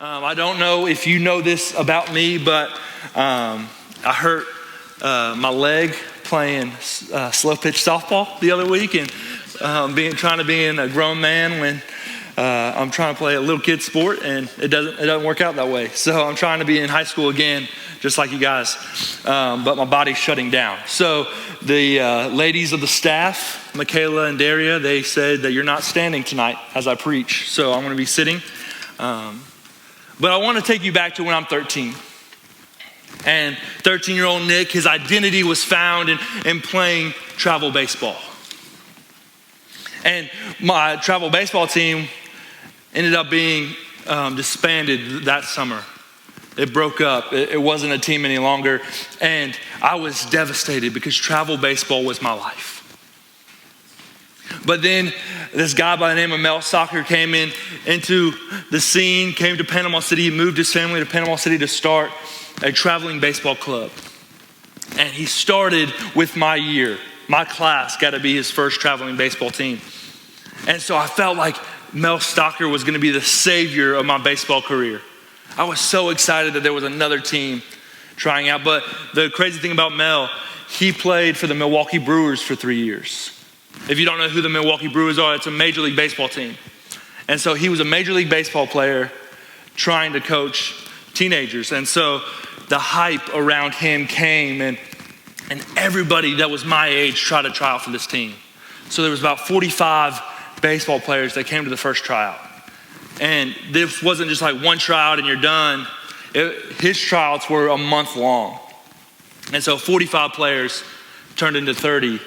I don't know if you know this about me, but I hurt my leg playing slow pitch softball the other week, and trying to be a grown man when I'm trying to play a little kid sport, and it doesn't work out that way. So I'm trying to be in high school again, just like you guys, but my body's shutting down. So the ladies of the staff, Michaela and Daria, they said that you're not standing tonight as I preach, so I'm going to be sitting. But I want to take you back to when I'm 13. And 13-year-old Nick, his identity was found in playing travel baseball. And my travel baseball team ended up being disbanded that summer. It broke up. It wasn't a team any longer. And I was devastated because travel baseball was my life. But then this guy by the name of Mel Stocker came into the scene, came to Panama City, moved his family to Panama City to start a traveling baseball club. And he started with my year. My class got to be his first traveling baseball team. And so I felt like Mel Stocker was going to be the savior of my baseball career. I was so excited that there was another team trying out. But the crazy thing about Mel, he played for the Milwaukee Brewers for 3 years. If you don't know who the Milwaukee Brewers are, it's a Major League Baseball team. And so he was a Major League Baseball player trying to coach teenagers. And so the hype around him came, and everybody that was my age tried to try out for this team. So there was about 45 baseball players that came to the first tryout. And this wasn't just like one tryout and you're done. His tryouts were a month long. And so 45 players turned into 30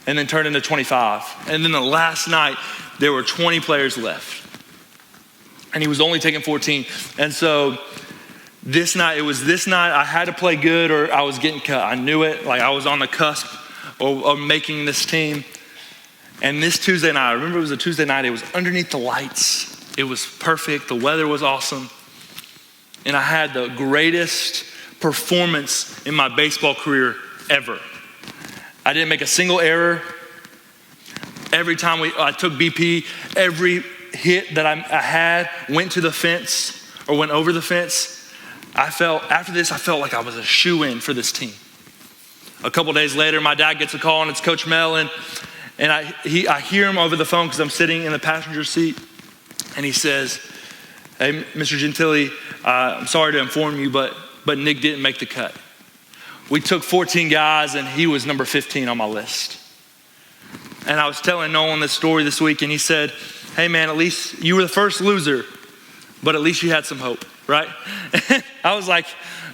and then turned into 25. And then the last night, there were 20 players left. And he was only taking 14. And so this night I had to play good or I was getting cut. I knew it, like I was on the cusp of making this team. And this Tuesday night, I remember it was a Tuesday night, it was underneath the lights. It was perfect, the weather was awesome. And I had the greatest performance in my baseball career ever. I didn't make a single error. Every time I took BP, every hit that I had went to the fence or went over the fence. After this, I felt like I was a shoo-in for this team. A couple days later, my dad gets a call, and it's Coach Mel, and I hear him over the phone because I'm sitting in the passenger seat, and he says, "Hey, Mr. Gentili, I'm sorry to inform you, but Nick didn't make the cut. We took 14 guys, and he was number 15 on my list." And I was telling Nolan this story this week, and he said, "Hey man, at least you were the first loser, but at least you had some hope, right?" I was like,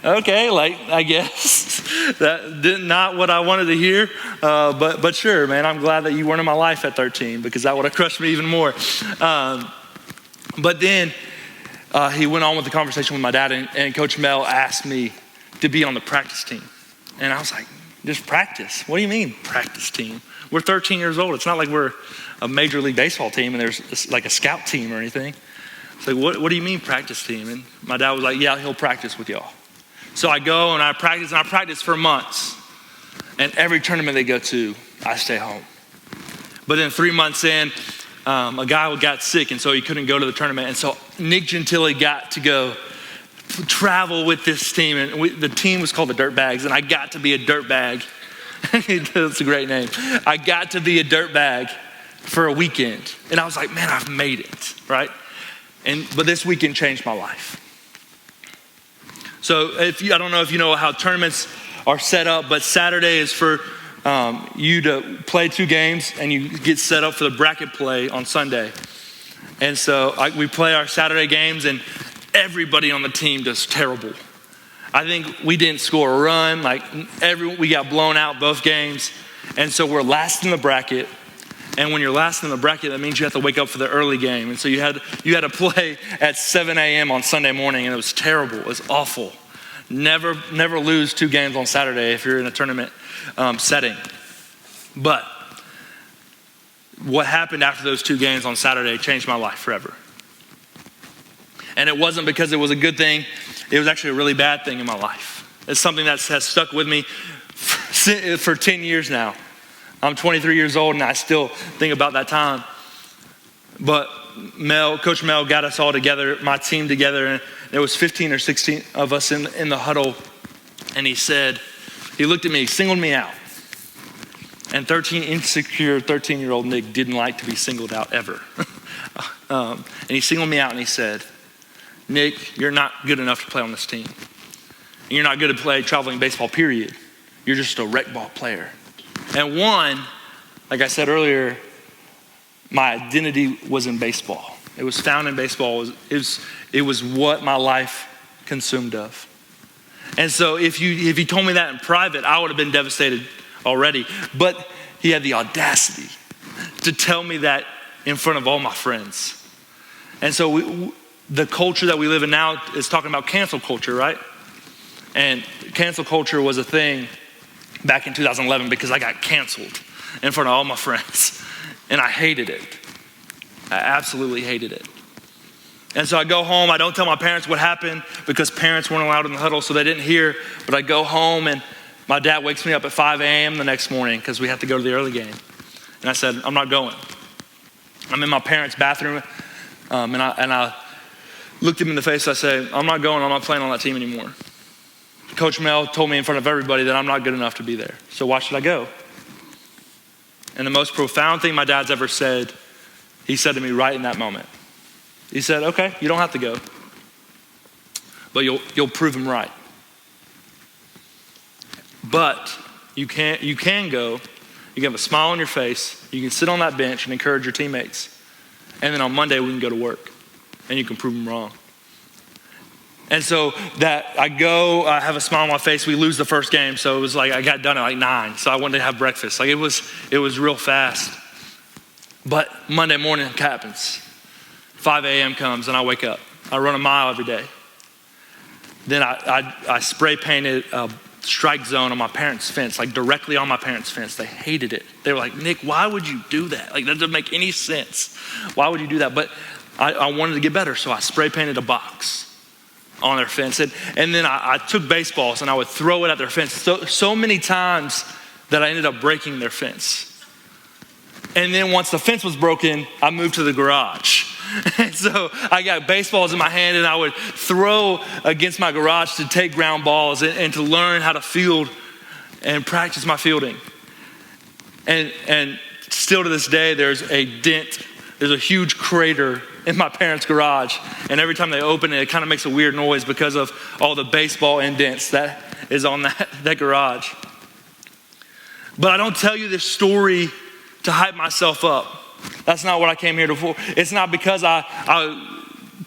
okay, I guess that not what I wanted to hear, but sure, man, I'm glad that you weren't in my life at 13 because that would have crushed me even more. But then he went on with the conversation with my dad, and Coach Mel asked me to be on the practice team. And I was like, just practice? What do you mean practice team? We're 13 years old. It's not like we're a Major League Baseball team and there's like a scout team or anything. It's like, what do you mean practice team? And my dad was like, yeah, he'll practice with y'all. So I go and I practice for months. And every tournament they go to, I stay home. But then 3 months in, a guy got sick, and so he couldn't go to the tournament. And so Nick Gentili got to go travel with this team. And the team was called the Dirtbags, and I got to be a dirtbag. That's a great name. I got to be a dirtbag for a weekend. And I was like, man, I've made it, right? But this weekend changed my life. So I don't know if you know how tournaments are set up, but Saturday is for you to play 2 games, and you get set up for the bracket play on Sunday. And so we play our Saturday games, and everybody on the team does terrible. I think we didn't score a run. We got blown out both games. And so we're last in the bracket. And when you're last in the bracket, that means you have to wake up for the early game. And so you had to play at 7 a.m. on Sunday morning, and it was terrible. It was awful. Never lose 2 games on Saturday if you're in a tournament setting. But what happened after those 2 games on Saturday changed my life forever. And it wasn't because it was a good thing. It was actually a really bad thing in my life. It's something that has stuck with me for 10 years now. I'm 23 years old, and I still think about that time. But Coach Mel got us all together, my team together, and there was 15 or 16 of us in the huddle. And he looked at me, he singled me out. And insecure 13-year-old Nick didn't like to be singled out ever. And he singled me out and he said, Nick, you're not good enough to play on this team. And you're not good to play traveling baseball, period. You're just a rec ball player. And like I said earlier, my identity was in baseball. It was found in baseball. It was what my life consumed of. And so if you told me that in private, I would have been devastated already. But he had the audacity to tell me that in front of all my friends. And so the culture that we live in now is talking about cancel culture, right? And cancel culture was a thing back in 2011 because I got canceled in front of all my friends. And I hated it. I absolutely hated it. And so I go home. I don't tell my parents what happened because parents weren't allowed in the huddle, so they didn't hear. But I go home and my dad wakes me up at 5 a.m. the next morning because we have to go to the early game. And I said, I'm not going. I'm in my parents' bathroom, and I looked him in the face. I said, I'm not going. I'm not playing on that team anymore. Coach Mel told me in front of everybody that I'm not good enough to be there. So why should I go? And the most profound thing my dad's ever said, he said to me right in that moment. He said, okay, you don't have to go, but you'll prove him right. But you can go. You can have a smile on your face. You can sit on that bench and encourage your teammates. And then on Monday, we can go to work and you can prove them wrong. And so that I go, I have a smile on my face. We lose the first game. So it was like, I got done at like 9. So I wanted to have breakfast. Like it was real fast. But Monday morning happens. 5 a.m. comes and I wake up. I run a mile every day. Then I spray painted a strike zone on my parents' fence, like directly on my parents' fence. They hated it. They were like, Nick, why would you do that? Like that doesn't make any sense. Why would you do that? But I wanted to get better, so I spray painted a box on their fence. And then I took baseballs and I would throw it at their fence so many times that I ended up breaking their fence. And then once the fence was broken, I moved to the garage. And so I got baseballs in my hand and I would throw against my garage to take ground balls and to learn how to field and practice my fielding. And still to this day, there's a huge crater in my parents' garage. And every time they open it, it kind of makes a weird noise because of all the baseball indents that is on that garage. But I don't tell you this story to hype myself up. That's not what I came here for. It's not because I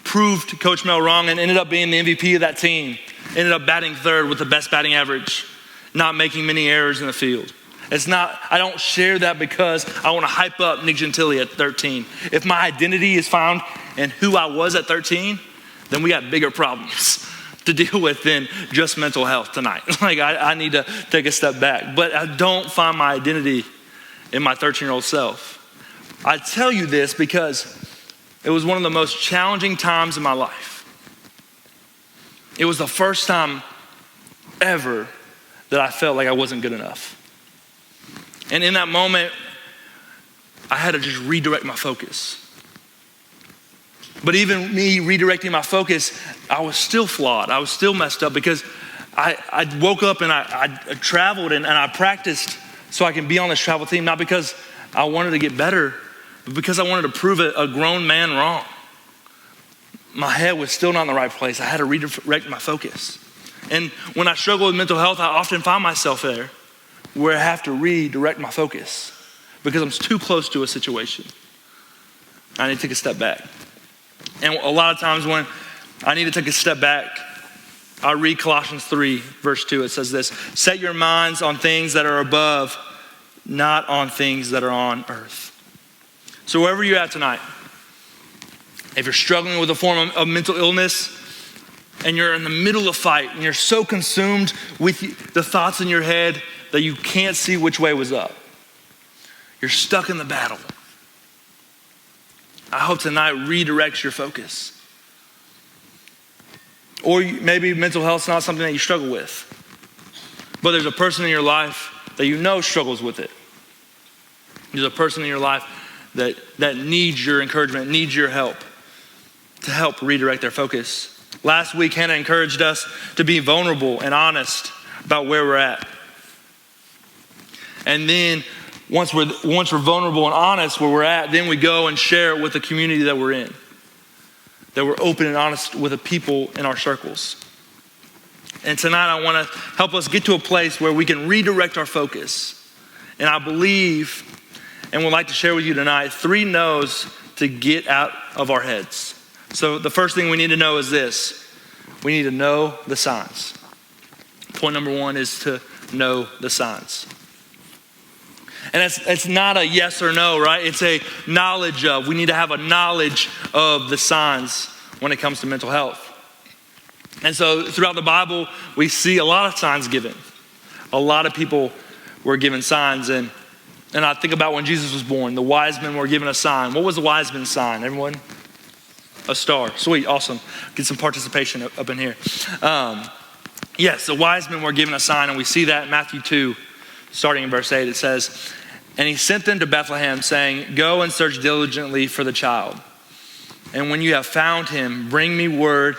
proved Coach Mel wrong and ended up being the MVP of that team. Ended up batting third with the best batting average, not making many errors in the field. I don't share that because I want to hype up Nick Gentile at 13. If my identity is found in who I was at 13, then we got bigger problems to deal with than just mental health tonight. Like I need to take a step back. But I don't find my identity in my 13-year-old self. I tell you this because it was one of the most challenging times in my life. It was the first time ever that I felt like I wasn't good enough. And in that moment, I had to just redirect my focus. But even me redirecting my focus, I was still flawed. I was still messed up because I woke up and I traveled and I practiced so I can be on this travel team, not because I wanted to get better, but because I wanted to prove a grown man wrong. My head was still not in the right place. I had to redirect my focus. And when I struggle with mental health, I often find myself there where I have to redirect my focus because I'm too close to a situation. I need to take a step back. And a lot of times when I need to take a step back, I read Colossians 3, verse 2. It says this: set your minds on things that are above, not on things that are on earth. So wherever you're at tonight, if you're struggling with a form of mental illness and you're in the middle of a fight and you're so consumed with the thoughts in your head that you can't see which way was up, you're stuck in the battle. I hope tonight redirects your focus. Or maybe mental health is not something that you struggle with, but there's a person in your life that you know struggles with it. There's a person in your life that needs your encouragement, needs your help to help redirect their focus. Last week, Hannah encouraged us to be vulnerable and honest about where we're at. And then once we're vulnerable and honest where we're at, then we go and share it with the community that we're in. That we're open and honest with the people in our circles. And tonight I want to help us get to a place where we can redirect our focus. And I believe, and would like to share with you tonight, 3 no's to get out of our heads. So the first thing we need to know is this. We need to know the signs. Point number 1 is to know the signs. And it's not a yes or no, right? It's a knowledge of. We need to have a knowledge of the signs when it comes to mental health. And so throughout the Bible, we see a lot of signs given. A lot of people were given signs. And I think about when Jesus was born, the wise men were given a sign. What was the wise men's sign, everyone? A star. Sweet, awesome. Get some participation up in here. Yes, the wise men were given a sign, and we see that in Matthew 2, starting in verse 8. It says, "And he sent them to Bethlehem, saying, 'Go and search diligently for the child. And when you have found him, bring me word,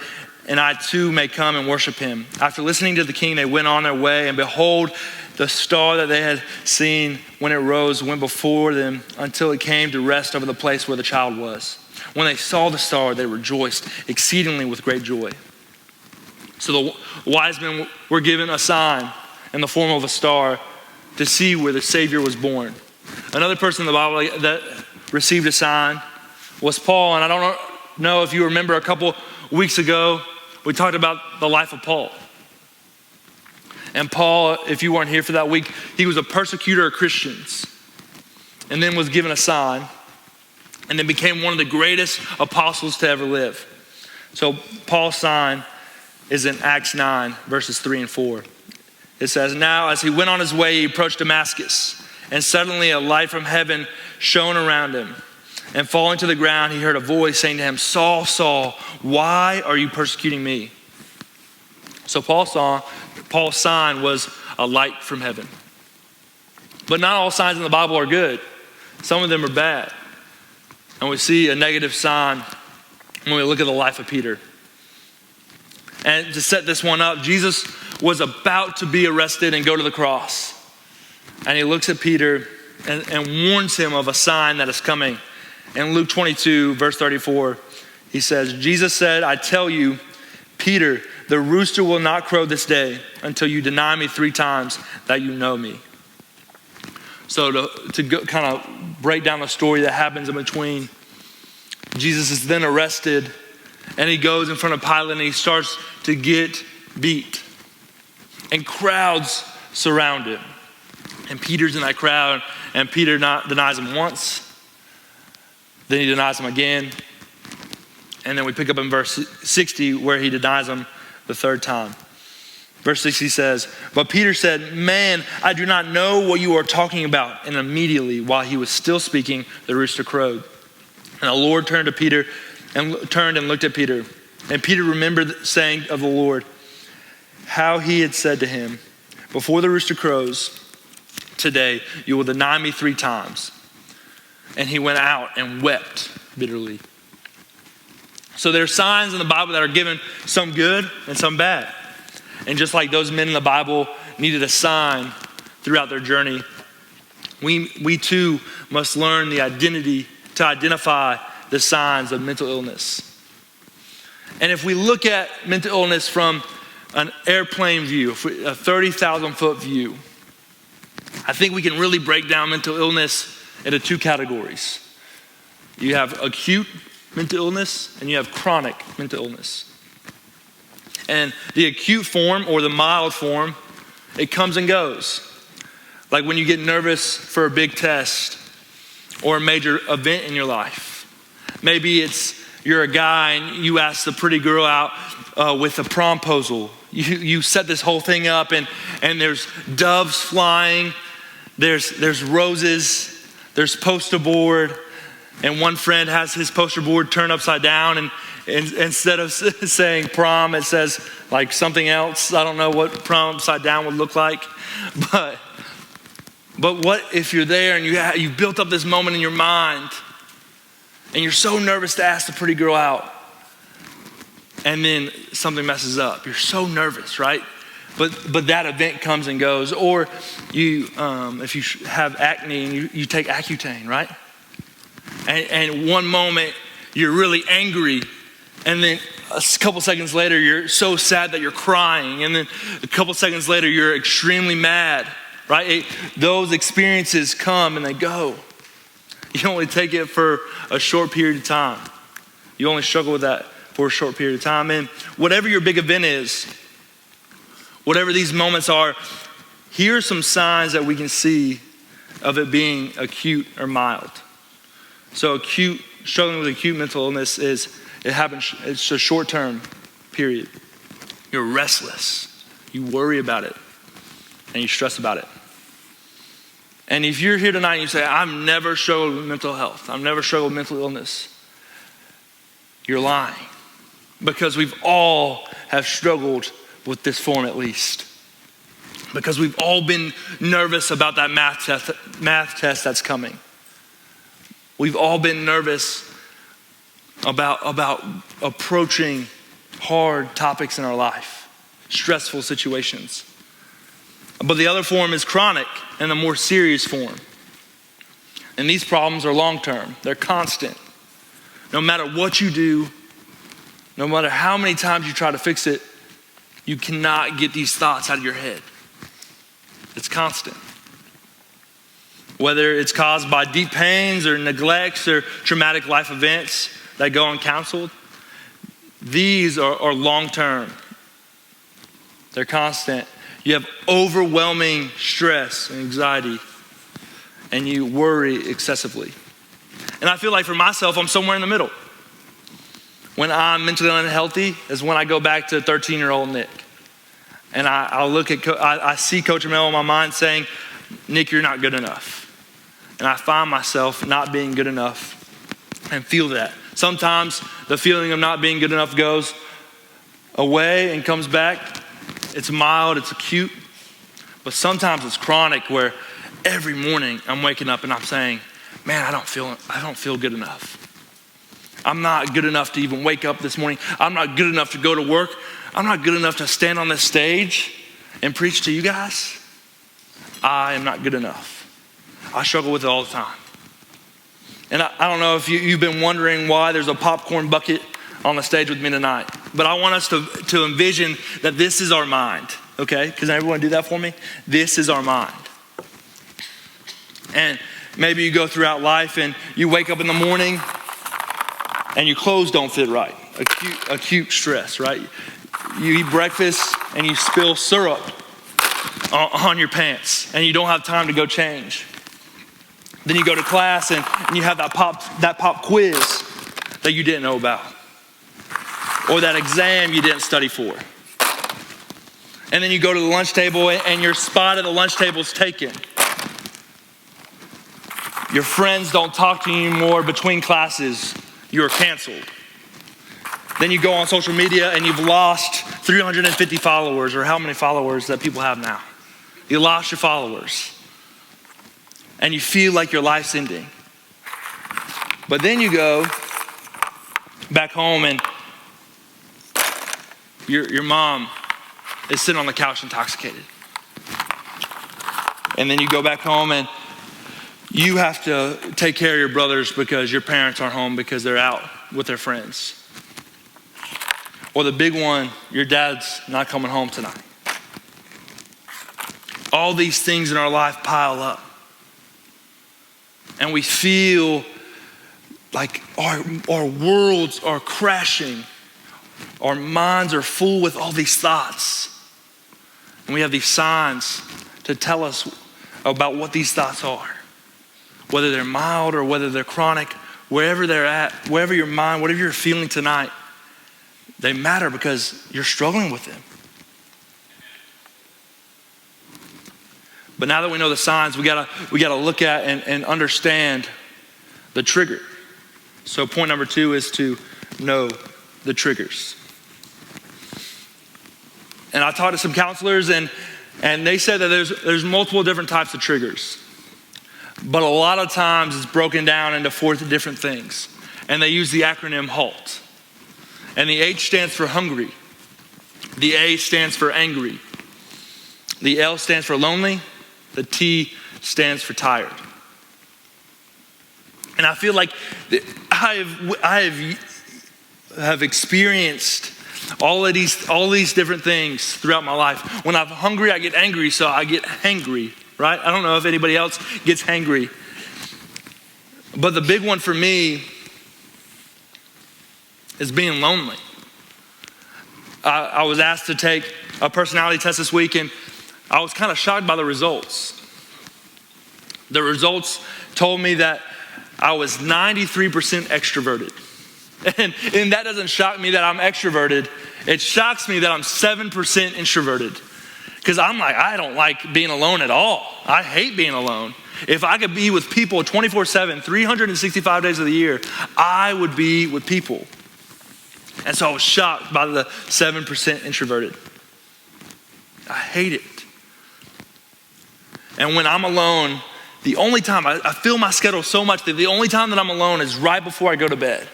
and I too may come and worship him.' After listening to the king, they went on their way, and behold, the star that they had seen when it rose went before them until it came to rest over the place where the child was. When they saw the star, they rejoiced exceedingly with great joy." So the wise men were given a sign in the form of a star to see where the Savior was born. Another person in the Bible that received a sign was Paul. And I don't know if you remember, a couple weeks ago, we talked about the life of Paul. And Paul, if you weren't here for that week, he was a persecutor of Christians, and then was given a sign, and then became one of the greatest apostles to ever live. So Paul's sign is in Acts 9, verses 3 and 4. It says, "Now as he went on his way, he approached Damascus, and suddenly a light from heaven shone around him. And falling to the ground, he heard a voice saying to him, 'Saul, Saul, why are you persecuting me?'" So Paul's sign was a light from heaven. But not all signs in the Bible are good. Some of them are bad. And we see a negative sign when we look at the life of Peter. And to set this one up, Jesus was about to be arrested and go to the cross. And he looks at Peter and warns him of a sign that is coming. In Luke 22, verse 34, he says, "Jesus said, 'I tell you, Peter, the rooster will not crow this day until you deny me 3 times that you know me.'" So to go, kind of break down the story that happens in between, Jesus is then arrested, and he goes in front of Pilate, and he starts to get beat. And crowds surround him. And Peter's in that crowd, and Peter denies him once. Then he denies him again. And then we pick up in verse 60 where he denies him the 3rd time. Verse 60 says, "But Peter said, 'Man, I do not know what you are talking about.' And immediately, while he was still speaking, the rooster crowed. And the Lord turned and looked at Peter. And Peter remembered saying of the Lord, how he had said to him, 'Before the rooster crows today, you will deny me 3 times.' And he went out and wept bitterly." So there are signs in the Bible that are given, some good and some bad. And just like those men in the Bible needed a sign throughout their journey, we too must learn the identity to identify the signs of mental illness. And if we look at mental illness from an airplane view, a 30,000 foot view, I think we can really break down mental illness into 2 categories. You have acute mental illness and you have chronic mental illness. And the acute form, or the mild form, it comes and goes. Like when you get nervous for a big test or a major event in your life. Maybe you're a guy and you ask the pretty girl out with a promposal. You set this whole thing up, and there's doves flying, there's roses, there's poster board, and one friend has his poster board turned upside down, and instead of saying prom, it says like something else. I don't know what prom upside down would look like, but what if you're there and you've built up this moment in your mind, And you're so nervous to ask the pretty girl out. And then something messes up. You're so nervous, right? But that event comes and goes. Or you, if you have acne and you take Accutane, right? And one moment you're really angry, and then a couple seconds later you're so sad that you're crying, and then a couple seconds later you're extremely mad, right? Those experiences come and they go. You only take it for a short period of time. You only struggle with that for a short period of time. And whatever your big event is, whatever these moments are, here are some signs that we can see of it being acute or mild. So struggling with acute mental illness it happens, it's a short-term period. You're restless. You worry about it. And you stress about it. And if you're here tonight and you say, I've never struggled with mental health, I've never struggled with mental illness, you're lying. Because we've all have struggled with this form at least. Because we've all been nervous about that math test that's coming. We've all been nervous about approaching hard topics in our life, stressful situations. But the other form is chronic and the more serious form. And these problems are long-term. They're constant. No matter what you do, no matter how many times you try to fix it, you cannot get these thoughts out of your head. It's constant. Whether it's caused by deep pains or neglects or traumatic life events that go uncounseled, these are long-term. They're constant. You have overwhelming stress and anxiety, and you worry excessively. And I feel like for myself, I'm somewhere in the middle. When I'm mentally unhealthy is when I go back to 13-year-old Nick. And I'll look at, I see Coach Mel in my mind saying, Nick, you're not good enough. And I find myself not being good enough and feel that. Sometimes the feeling of not being good enough goes away and comes back. It's mild, it's acute. But sometimes it's chronic where every morning I'm waking up and I'm saying, man, I don't feel good enough. I'm not good enough to even wake up this morning. I'm not good enough to go to work. I'm not good enough to stand on this stage and preach to you guys. I am not good enough. I struggle with it all the time. And I don't know if you've been wondering why there's a popcorn bucket on the stage with me tonight. But I want us to envision that this is our mind, okay? Can everyone do that for me? This is our mind. And maybe you go throughout life and you wake up in the morning and your clothes don't fit right. Acute stress, right? You eat breakfast and you spill syrup on your pants and you don't have time to go change. Then you go to class and you have that pop quiz that you didn't know about. Or that exam you didn't study for. And then you go to the lunch table and your spot at the lunch table is taken. Your friends don't talk to you anymore between classes. You're canceled. Then you go on social media and you've lost 350 followers, or how many followers that people have now. You lost your followers. And you feel like your life's ending. But then you go back home and your mom is sitting on the couch intoxicated. And then you go back home and you have to take care of your brothers because your parents aren't home because they're out with their friends. Or the big one, your dad's not coming home tonight. All these things in our life pile up. And we feel like our worlds are crashing. Our minds are full with all these thoughts. And we have these signs to tell us about what these thoughts are. Whether they're mild or whether they're chronic, wherever they're at, wherever your mind, whatever you're feeling tonight, they matter because you're struggling with them. But now that we know the signs, we gotta look at and understand the trigger. So point number 2 is to know the triggers. And I talked to some counselors and they said that there's multiple different types of triggers. But a lot of times it's broken down into 4 different things. and they use the acronym HALT. And the H stands for hungry. The A stands for angry. The L stands for lonely. The T stands for tired. And I feel like I have experienced all these different things throughout my life. When I'm hungry, I get angry, so I get hangry, right? I don't know if anybody else gets hangry. But the big one for me is being lonely. I was asked to take a personality test this week, and I was kind of shocked by the results. The results told me that I was 93% extroverted. And that doesn't shock me that I'm extroverted. It shocks me that I'm 7% introverted. Because I'm like, I don't like being alone at all. I hate being alone. If I could be with people 24/7, 365 days of the year, I would be with people. And so I was shocked by the 7% introverted. I hate it. And when I'm alone, the only time, I feel my schedule so much that the only time that I'm alone is right before I go to bed.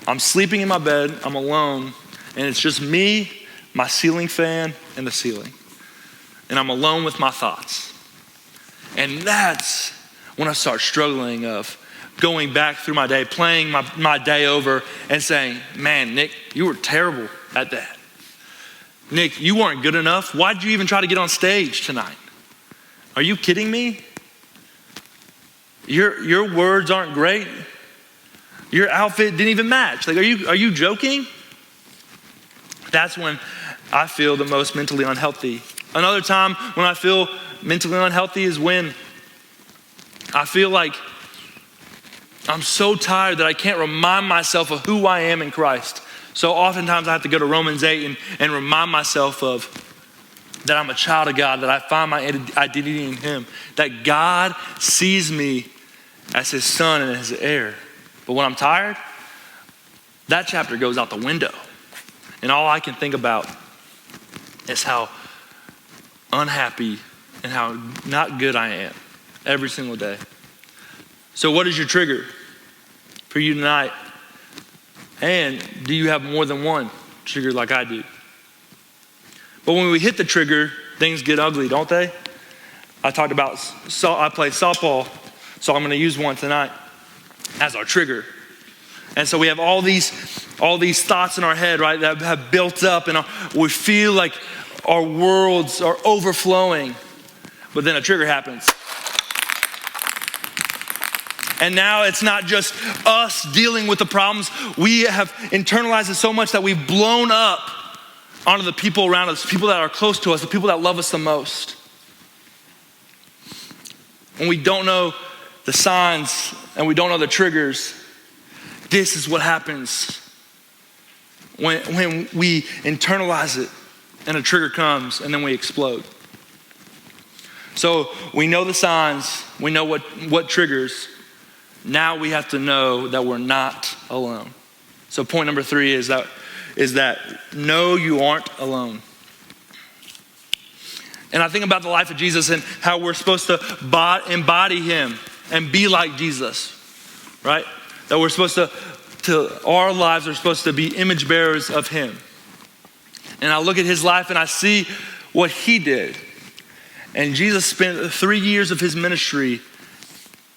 I'm sleeping in my bed, I'm alone, and it's just me, my ceiling fan, and the ceiling. And I'm alone with my thoughts. And that's when I start struggling of going back through my day, playing my day over and saying, man, Nick, you were terrible at that. Nick, you weren't good enough. Why did you even try to get on stage tonight? Are you kidding me? Your words aren't great. Your outfit didn't even match. Like, are you joking? That's when I feel the most mentally unhealthy. Another time when I feel mentally unhealthy is when I feel like I'm so tired that I can't remind myself of who I am in Christ. So oftentimes I have to go to Romans 8 and remind myself of that I'm a child of God, that I find my identity in Him, that God sees me as His son and His heir. But when I'm tired, that chapter goes out the window. And all I can think about is how unhappy and how not good I am every single day. So what is your trigger for you tonight? And do you have more than one trigger like I do? But when we hit the trigger, things get ugly, don't they? I talked about, I played softball, so I'm going to use one tonight as our trigger. And so we have all these thoughts in our head, right, that have built up, and we feel like our worlds are overflowing. But then a trigger happens. And now it's not just us dealing with the problems. We have internalized it so much that we've blown up onto the people around us, people that are close to us, the people that love us the most. When we don't know the signs and we don't know the triggers, this is what happens when we internalize it and a trigger comes and then we explode. So we know the signs, we know what triggers. Now we have to know that we're not alone. So point number 3 is that no, you aren't alone. And I think about the life of Jesus and how we're supposed to embody Him and be like Jesus, right? That we're supposed our lives are supposed to be image bearers of Him. And I look at His life and I see what He did. And Jesus spent 3 years of His ministry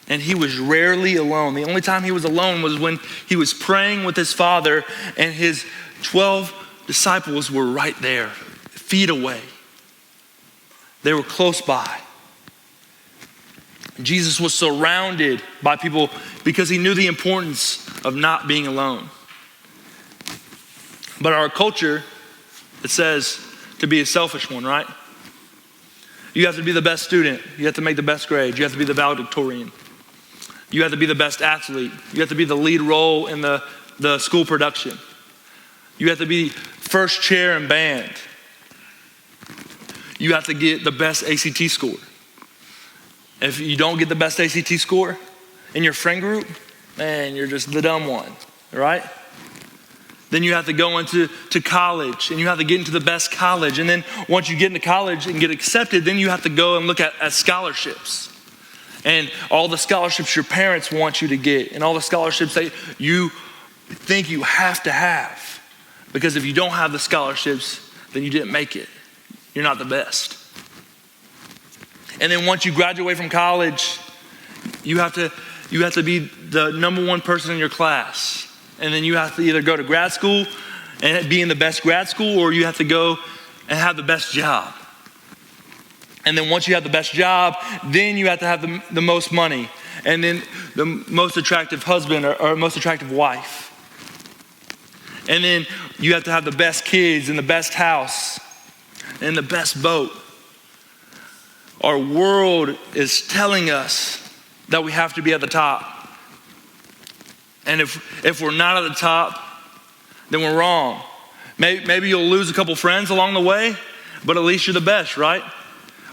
and He was rarely alone. The only time He was alone was when He was praying with His Father and His 12 disciples were right there, feet away. They were close by. Jesus was surrounded by people because He knew the importance of not being alone. But our culture, it says to be a selfish one, right? You have to be the best student. You have to make the best grade. You have to be the valedictorian. You have to be the best athlete. You have to be the lead role in the school production. You have to be first chair in band. You have to get the best ACT score. If you don't get the best ACT score in your friend group, man, you're just the dumb one, right? Then you have to go into college and you have to get into the best college. And then once you get into college and get accepted, then you have to go and look at scholarships. And all the scholarships your parents want you to get and all the scholarships that you think you have to have. Because if you don't have the scholarships, then you didn't make it. You're not the best. And then once you graduate from college, you have to be the number one person in your class. And then you have to either go to grad school and be in the best grad school, or you have to go and have the best job. And then once you have the best job, then you have to have the most money, and then the most attractive husband or most attractive wife. And then you have to have the best kids and the best house and the best boat. Our world is telling us that we have to be at the top. And if we're not at the top, then we're wrong. Maybe you'll lose a couple friends along the way, but at least you're the best, right?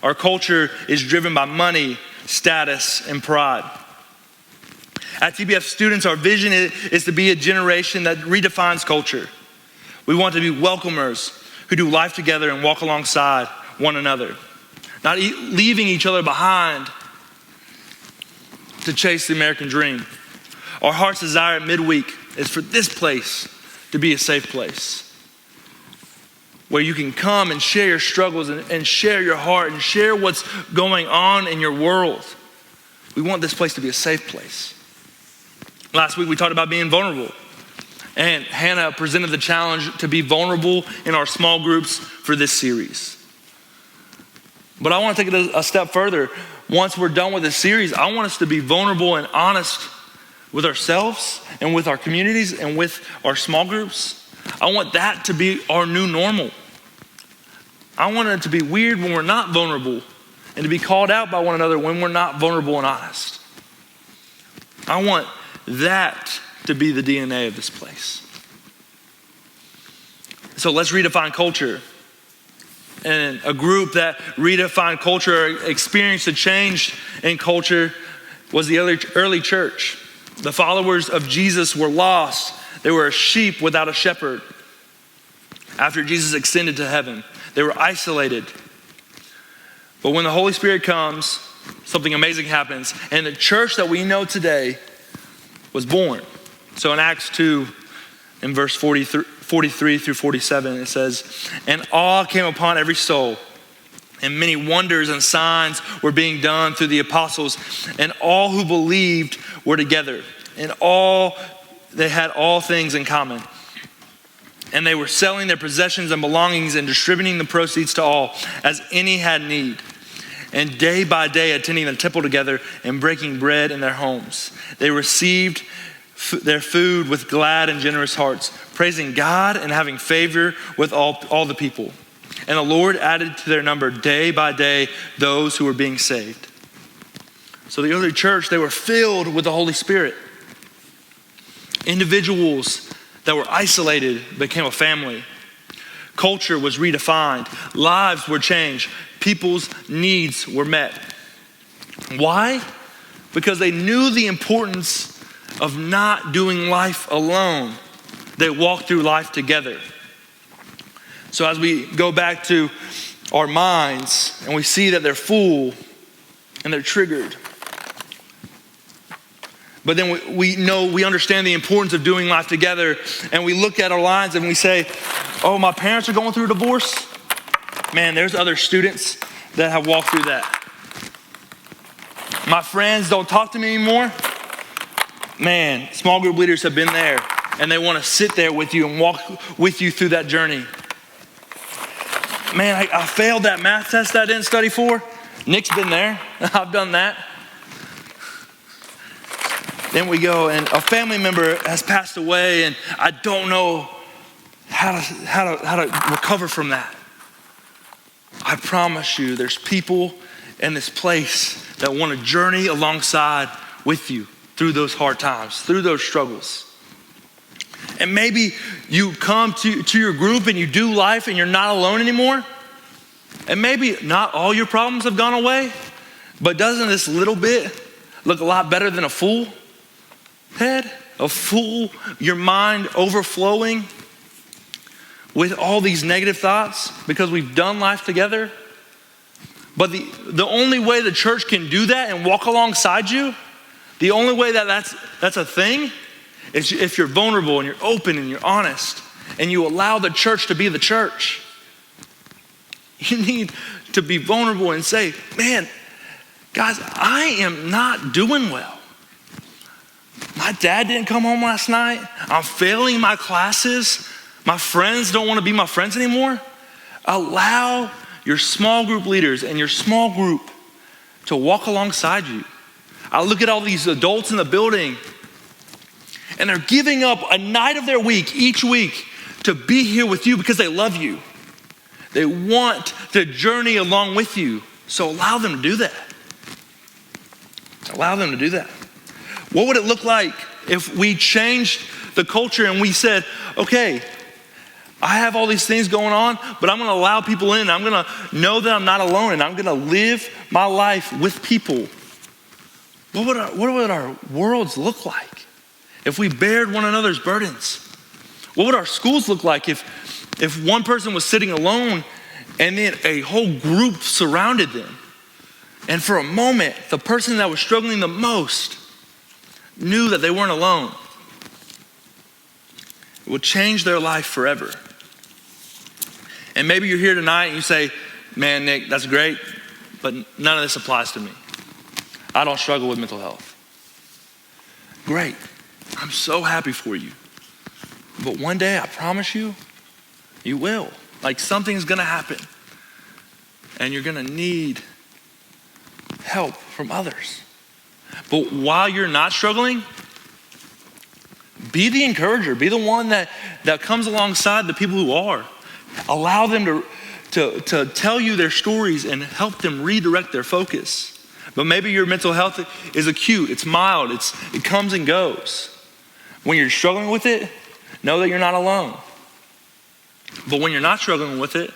Our culture is driven by money, status, and pride. At TBF Students, our vision is to be a generation that redefines culture. We want to be welcomers who do life together and walk alongside one another, not leaving each other behind to chase the American dream. Our heart's desire at midweek is for this place to be a safe place, where you can come and share your struggles and share your heart and share what's going on in your world. We want this place to be a safe place. Last week we talked about being vulnerable. And Hannah presented the challenge to be vulnerable in our small groups for this series. But I want to take it a step further. Once we're done with this series, I want us to be vulnerable and honest with ourselves and with our communities and with our small groups. I want that to be our new normal. I want it to be weird when we're not vulnerable, and to be called out by one another when we're not vulnerable and honest. I want that to be the DNA of this place. So let's redefine culture. And a group that redefined culture, experienced a change in culture, was the early church. The followers of Jesus were lost. They were a sheep without a shepherd. After Jesus ascended to heaven, they were isolated. But when the Holy Spirit comes, something amazing happens. And the church that we know today was born. So in Acts 2, in verse 43 through 47, it says, "And awe came upon every soul, and many wonders and signs were being done through the apostles, and all who believed were together, and they had all things in common. And they were selling their possessions and belongings and distributing the proceeds to all, as any had need. And day by day attending the temple together and breaking bread in their homes. They received their food with glad and generous hearts, praising God and having favor with all the people. And the Lord added to their number day by day those who were being saved." So the early church, they were filled with the Holy Spirit. Individuals that were isolated became a family. Culture was redefined. Lives were changed. People's needs were met. Why? Because they knew the importance of not doing life alone. They walked through life together. So as we go back to our minds and we see that they're full and they're triggered, but then we understand the importance of doing life together, and we look at our lives and we say, oh, my parents are going through a divorce. Man, there's other students that have walked through that. My friends don't talk to me anymore. Man, small group leaders have been there, and they want to sit there with you and walk with you through that journey. Man, I failed that math test that I didn't study for. Nick's been there. I've done that. Then we go, and a family member has passed away, and I don't know how to recover from that. I promise you, there's people in this place that want to journey alongside with you through those hard times, through those struggles. And maybe you come to your group and you do life and you're not alone anymore. And maybe not all your problems have gone away, but doesn't this little bit look a lot better than a full head? A full, your mind overflowing with all these negative thoughts because we've done life together. But the only way the church can do that and walk alongside you, the only way that's a thing, is if you're vulnerable and you're open and you're honest and you allow the church to be the church. You need to be vulnerable and say, man, guys, I am not doing well. My dad didn't come home last night. I'm failing my classes. My friends don't want to be my friends anymore. Allow your small group leaders and your small group to walk alongside you. I look at all these adults in the building and they're giving up a night of their week each week to be here with you because they love you. They want to journey along with you. So allow them to do that. Allow them to do that. What would it look like if we changed the culture and we said, okay, I have all these things going on, but I'm going to allow people in. I'm going to know that I'm not alone, and I'm going to live my life with people. What would our worlds look like if we bared one another's burdens? What would our schools look like if one person was sitting alone and then a whole group surrounded them? And for a moment, the person that was struggling the most knew that they weren't alone. It would change their life forever. And maybe you're here tonight and you say, man, Nick, that's great, but none of this applies to me. I don't struggle with mental health. Great. I'm so happy for you. But one day, I promise you, you will. Like something's gonna happen. And you're gonna need help from others. But while you're not struggling, be the encourager. Be the one that comes alongside the people who are. Allow them to tell you their stories and help them redirect their focus. But maybe your mental health is acute, it's mild, it comes and goes. When you're struggling with it, know that you're not alone. But when you're not struggling with it,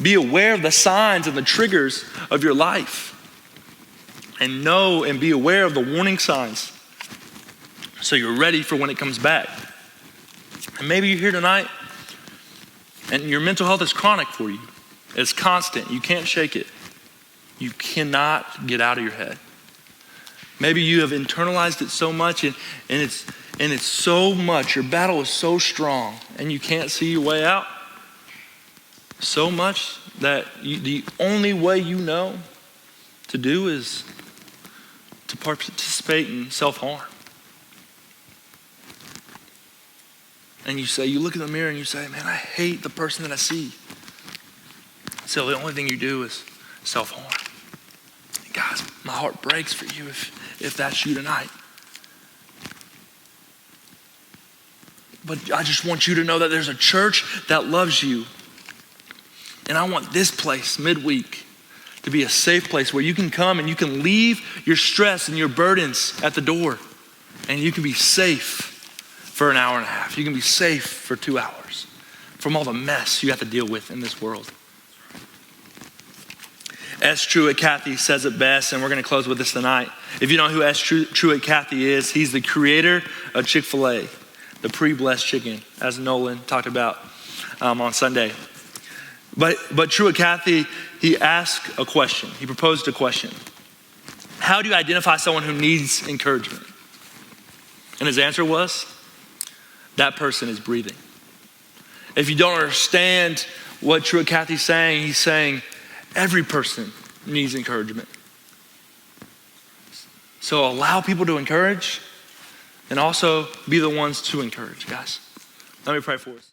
be aware of the signs and the triggers of your life. And know and be aware of the warning signs so you're ready for when it comes back. And maybe you're here tonight and your mental health is chronic for you. It's constant. You can't shake it. You cannot get out of your head. Maybe you have internalized it so much and it's so much, your battle is so strong and you can't see your way out. So much that the only way you know to do is to participate in self-harm. And you look in the mirror and you say, man, I hate the person that I see. So the only thing you do is self-harm. Guys, my heart breaks for you if that's you tonight. But I just want you to know that there's a church that loves you. And I want this place midweek to be a safe place where you can come and you can leave your stress and your burdens at the door. And you can be safe for an hour and a half. You can be safe for 2 hours from all the mess you have to deal with in this world. S. Truett Cathy says it best, and we're going to close with this tonight. If you know who S. Truett Cathy is, he's the creator of Chick-fil-A, the pre-blessed chicken, as Nolan talked about on Sunday. But Truett Cathy, he asked a question. He proposed a question. How do you identify someone who needs encouragement? And his answer was, that person is breathing. If you don't understand what Truett Cathy's saying, he's saying every person needs encouragement. So allow people to encourage and also be the ones to encourage, guys. Let me pray for us.